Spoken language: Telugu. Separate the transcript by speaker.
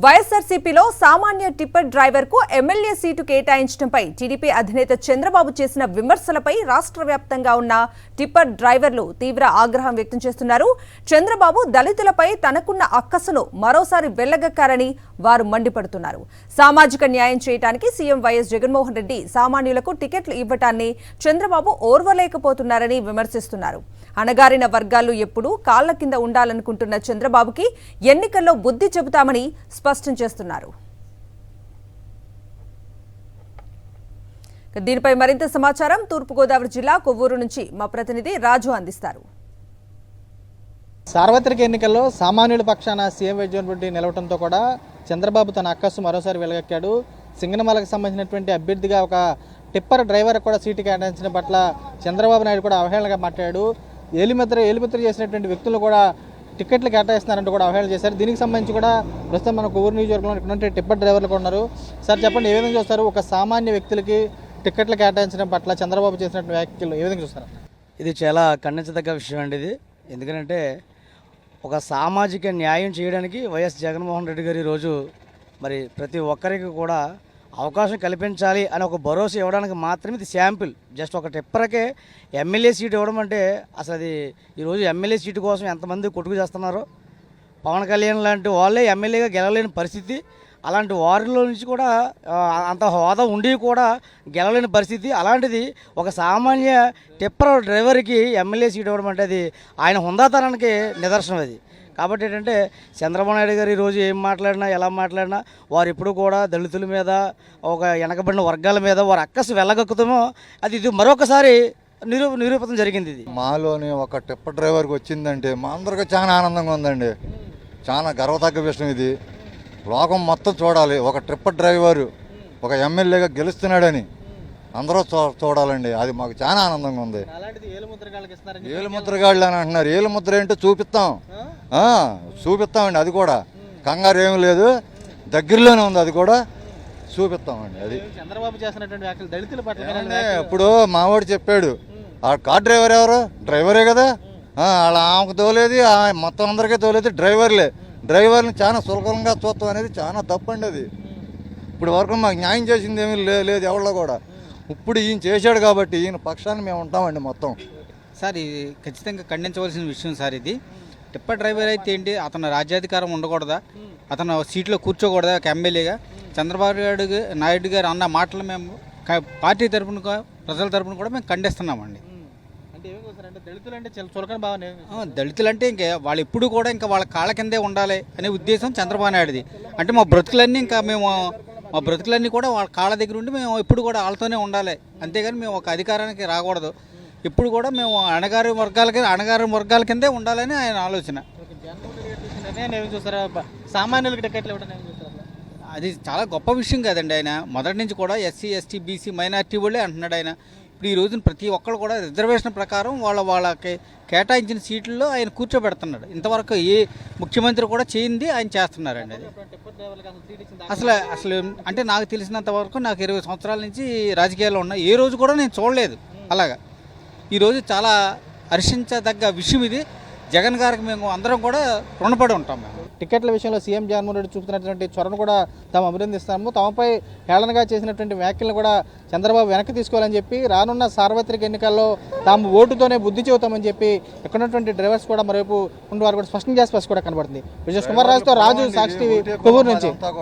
Speaker 1: వైఎస్ఆర్సీపీలో సామాన్య టిప్పర్ డ్రైవర్ కు ఎమ్మెల్యే సీటు కేటాయించడంపై టీడీపీ అధినేత చంద్రబాబు చేసిన విమర్శలపై రాష్ట్ర వ్యాప్తంగా ఉన్న టిప్పర్ డ్రైవర్లు తీవ్ర ఆగ్రహం వ్యక్తం చేస్తున్నారు. చంద్రబాబు దళితులపై తనకున్న అక్కసును మరోసారి వెళ్లగక్కారని వారు మండిపడుతున్నారు. సామాజిక న్యాయం చేయడానికి సీఎం వైఎస్ జగన్మోహన్ రెడ్డి సామాన్యులకు టికెట్లు ఇవ్వటాన్ని చంద్రబాబు ఓర్వలేకపోతున్నారని విమర్శిస్తున్నారు. అణగారిన వర్గాలు ఎప్పుడూ కాళ్ల కింద ఉండాలనుకుంటున్న చంద్రబాబుకి ఎన్నికల్లో బుద్ధి చెబుతామని స్పష్టం చేస్తున్నారు. దీనిపై మరింత సమాచారం తూర్పుగోదావరి జిల్లా కొవ్వూరు నుంచి మా ప్రతినిధి రాజు అందిస్తారు.
Speaker 2: సార్వత్రిక ఎన్నికల్లో సామాన్యుల పక్షాన సీఎం వైఎస్ జగన్మోహన్ రెడ్డి నిలవడంతో కూడా చంద్రబాబు తన అక్కసు మరోసారి వెలగక్కాడు. సింగనమలకు సంబంధించినటువంటి అభ్యర్థిగా ఒక టిప్పర్ డ్రైవర్ కూడా సీటు కేటాయించిన పట్ల చంద్రబాబు నాయుడు కూడా అవహేళనగా మాట్లాడాడు. ఏలిమిత్ర చేసినటువంటి వ్యక్తులు కూడా టికెట్లు కేటాయిస్తున్నారంటూ కూడా అవహేళన చేశారు. దీనికి సంబంధించి కూడా ప్రస్తుతం మన కొవ్వూరు నియోజకవర్గంలో ఇటువంటి టిప్పర్ డ్రైవర్లు కూడా ఉన్నారు. సార్ చెప్పండి, ఏ విధంగా చూస్తారు ఒక సామాన్య వ్యక్తులకి టికెట్లు కేటాయించడం పట్ల చంద్రబాబు చేసినటువంటి వ్యాఖ్యలు ఏ విధంగా చూస్తారు?
Speaker 3: ఇది చాలా ఖండించదగ్గ విషయం అండి. ఇది ఎందుకంటే ఒక సామాజిక న్యాయం చేయడానికి వైఎస్ జగన్మోహన్ రెడ్డి గారు ఈరోజు మరి ప్రతి ఒక్కరికి కూడా అవకాశం కల్పించాలి అని ఒక భరోసా ఇవ్వడానికి మాత్రమే ఇది శాంపిల్. జస్ట్ ఒక టిప్పర్కే ఎమ్మెల్యే సీటు ఇవ్వడం అంటే అసలు అది ఈరోజు ఎమ్మెల్యే సీటు కోసం ఎంతమంది కొట్టుకు చేస్తున్నారో, పవన్ కళ్యాణ్ లాంటి వాళ్ళే ఎమ్మెల్యేగా గెలవలేని పరిస్థితి, అలాంటి వారిలో నుంచి కూడా అంత హోదా ఉండి కూడా గెలవలేని పరిస్థితి. అలాంటిది ఒక సామాన్య టిప్పర్ డ్రైవర్కి ఎమ్మెల్యే సీట్ ఇవ్వడం అంటే అది ఆయన హుందాతనానికి నిదర్శనం. అది కాబట్టి ఏంటంటే చంద్రబాబు నాయుడు గారు ఈరోజు ఏం మాట్లాడినా ఎలా మాట్లాడినా వారు ఎప్పుడు కూడా దళితుల మీద ఒక వెనకబడిన వర్గాల మీద వారు అక్కసు వెళ్ళగక్కుతామో అది ఇది మరొకసారి నిరూపితం జరిగింది. ఇది
Speaker 4: మాలోని ఒక టిప్పర్ డ్రైవర్కి వచ్చిందంటే మా అందరికీ చాలా ఆనందంగా ఉందండి. చాలా గర్వతగ్గ విషయం ఇది. లోకం మొత్తం చూడాలి, ఒక టిప్పర్ డ్రైవరు ఒక ఎమ్మెల్యేగా గెలుస్తున్నాడని అందరూ చూడాలండి. అది మాకు చాలా ఆనందంగా ఉంది. ఏలుముద్రగాళ్ళు అని అంటున్నారు. ఏలుముద్ర ఏంటో చూపిస్తామండి. అది కూడా కంగారు ఏమీ లేదు, దగ్గరలోనే ఉంది. అది కూడా చూపిస్తామండి. అది
Speaker 2: చంద్రబాబు చేసినటువంటి వ్యాఖ్యలు దళితుల పట్ల
Speaker 4: ఇప్పుడు మావాడు చెప్పాడు, ఆ కార్ డ్రైవర్ ఎవరు? డ్రైవరే కదా. వాళ్ళ ఆమెకు తోలేది మొత్తం అందరికీ తోలేది డ్రైవర్లే. డ్రైవర్ని చాలా సులభంగా చూస్తాం అనేది చాలా తప్పండి. అది ఇప్పుడు వరకు మాకు న్యాయం చేసింది ఏమీ లేదు ఎవరిలో కూడా. ఇప్పుడు ఈయన చేశాడు కాబట్టి ఈయన పక్షాన్ని మేము ఉంటామండి మొత్తం.
Speaker 5: సార్ ఇది ఖచ్చితంగా ఖండించవలసిన విషయం సార్. ఇది టిప్పర్ డ్రైవర్ అయితే ఏంటి, అతను రాజ్యాధికారం ఉండకూడదా, అతను సీట్లో కూర్చోకూడదా ఒక ఎమ్మెల్యేగా? చంద్రబాబు నాయుడు గారు అన్న మాటలు మేము పార్టీ తరఫున ప్రజల తరఫున కూడా మేము ఖండిస్తున్నామండి. దళితులు అంటే ఇంకా వాళ్ళు ఎప్పుడు కూడా ఇంకా వాళ్ళ కాళ్ళ కిందే ఉండాలి అనే ఉద్దేశం చంద్రబాబు నాయుడుది. అంటే మా బ్రతుకులన్నీ కూడా వాళ్ళ కాళ్ళ దగ్గర ఉండి మేము ఎప్పుడు కూడా వాళ్ళతోనే ఉండాలి, అంతేగాని మేము ఒక అధికారానికి రాకూడదు. ఎప్పుడు కూడా మేము అణగారు వర్గాల కిందే ఉండాలని ఆయన ఆలోచన.
Speaker 2: సామాన్యులకి టికెట్లు ఇవ్వడం
Speaker 5: అది చాలా గొప్ప విషయం కదండి. ఆయన మొదటి నుంచి కూడా ఎస్సీ ఎస్టీ బీసీ మైనార్టీ వాళ్ళే అంటున్నాడు ఆయన. ఇప్పుడు ఈ రోజున ప్రతి ఒక్కరు కూడా రిజర్వేషన్ ప్రకారం వాళ్ళకి కేటాయించిన సీట్లలో ఆయన కూర్చోబెడుతున్నాడు. ఇంతవరకు ఏ ముఖ్యమంత్రి కూడా చేయింది ఆయన చేస్తున్నారండి. అది అసలు అంటే నాకు తెలిసినంత వరకు నాకు 20 సంవత్సరాల నుంచి రాజకీయాల్లో ఉన్నా ఏ రోజు కూడా నేను చూడలేదు అలాగా. ఈరోజు చాలా హర్షించదగ్గ విషయం ఇది. జగన్ గారికి మేము అందరం కూడా రుణపడి ఉంటాం. మేము
Speaker 2: టికెట్ల విషయంలో సీఎం జగన్మోహన్ రెడ్డి చూపుతున్నటువంటి చొరవను కూడా తాము అభినందిస్తాము. తమపై హేళనగా చేసినటువంటి వ్యాఖ్యలను కూడా చంద్రబాబు వెనక్కి తీసుకోవాలని చెప్పి రానున్న సార్వత్రిక ఎన్నికల్లో తాము ఓటుతోనే బుద్ధి చెబుతామని చెప్పి ఎక్కడున్నటువంటి డ్రైవర్స్ కూడా మరోవైపు ఉండి వారు కూడా స్పష్టం చేసి కూడా కనబడుతుంది. విజయ్ కుమార్ రాజుతో రాజు, సాక్షి టీవీ, కొవ్వూరు నుంచి.